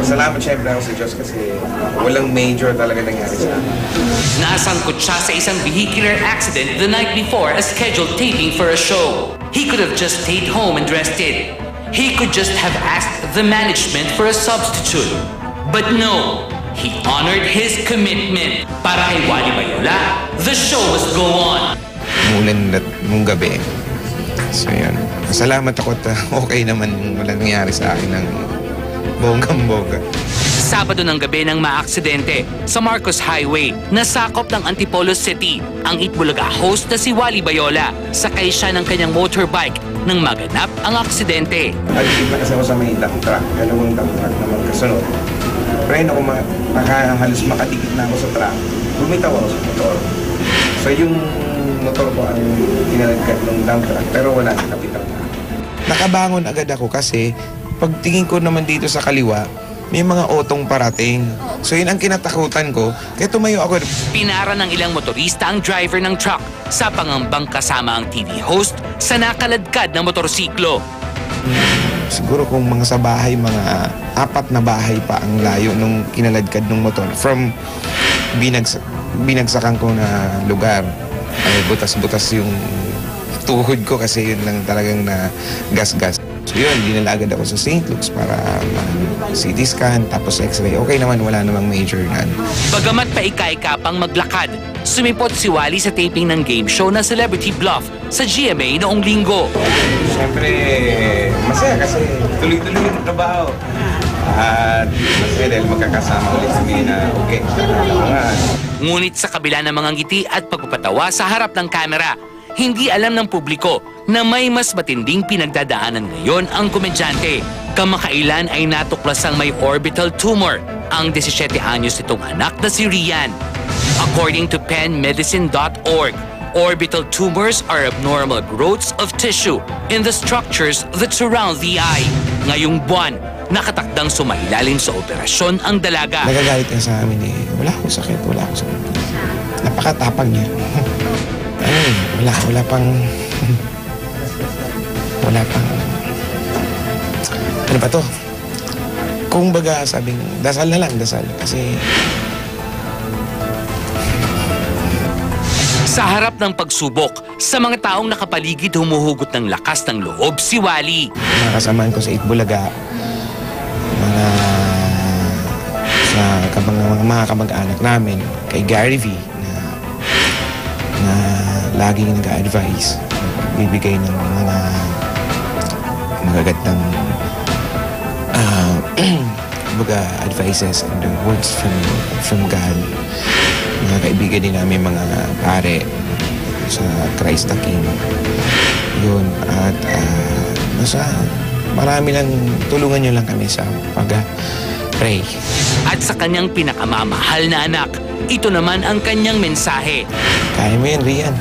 Salamat syempre ako sa Diyos kasi walang major talaga nangyari sa akin. Nasangkot siya sa isang vehicular accident the night before a scheduled taping for a show. He could have just stayed home and rested. He could just have asked the management for a substitute. But no, he honored his commitment. Para kay Wally Bayola, the show must go on. Umulan nung gabi. So yun. Salamat ako at okay naman walang nangyari sa akin ng bonggang-bongga. Sabado ng gabi nang maaksidente sa Marcos Highway, nasakop ng Antipolo City ang Itbulaga host na si Wally Bayola. Sakay siya ng kanyang motorbike nang maganap ang aksidente. Alikid na kasi ako sa may dump truck. Dalawang dump truck na magkasunod. Pero ako halos makadikit na ako sa truck. Bumitaw ako sa motor. So yung motor ko ang kinalagkat ng dump truck pero wala na kapital na. Nakabangon agad ako kasi pagtingin ko naman dito sa kaliwa, may mga otong parating. So yun ang kinatakutan ko, kaya tumayo ako. Pinara ng ilang motorista ang driver ng truck sa pangambang kasama ang TV host sa nakaladkad na motorsiklo. Siguro kung mga sa bahay, mga 4 na bahay pa ang layo nung kinaladkad ng motor. From binagsakan ko na lugar, ay butas-butas yung tuhod ko kasi yun lang talagang na gas-gas. So yun, dinala agad ako sa St. Luke's para CT scan, tapos x-ray. Okay naman, wala namang major na. Bagamat paika-ika pang maglakad, sumipot si Wally sa taping ng game show na Celebrity Bluff sa GMA noong linggo. Siyempre, masaya kasi tuloy-tuloy yung trabaho. At masaya dahil magkakasama ulit kami na okay. Ngunit sa kabila ng mga ngiti at pagpapatawa sa harap ng kamera, hindi alam ng publiko na may mas matinding pinagdadaanan ngayon ang komedyante. Kamakailan ay natuklasang may orbital tumor ang 17 anyos nitong anak na si Rian. According to penmedicine.org, orbital tumors are abnormal growths of tissue in the structures that surround the eye. Ngayong buwan, nakatakdang sumailalim sa operasyon ang dalaga. Nagagalit niya sa amin wala akong sakit. Napakatapang niya. Wala pang ano ba to? Kung baga sabing dasal na lang, kasi sa harap ng pagsubok, sa mga taong nakapaligid humuhugot ng lakas ng loob si Wally. Mga kasamaan ko sa Itbulaga, mga kamag-anak namin, kay Gary V na laging nag-a-advise, bibigay ng mga magagandang advices and the words from God. Mga kaibigan din namin, mga pare sa Christ the King. Yun, at marami lang, tulungan nyo lang kami sa pag-pray. At sa kanyang pinakamamahal na anak, ito naman ang kanyang mensahe. Kaya mo yan, Rian.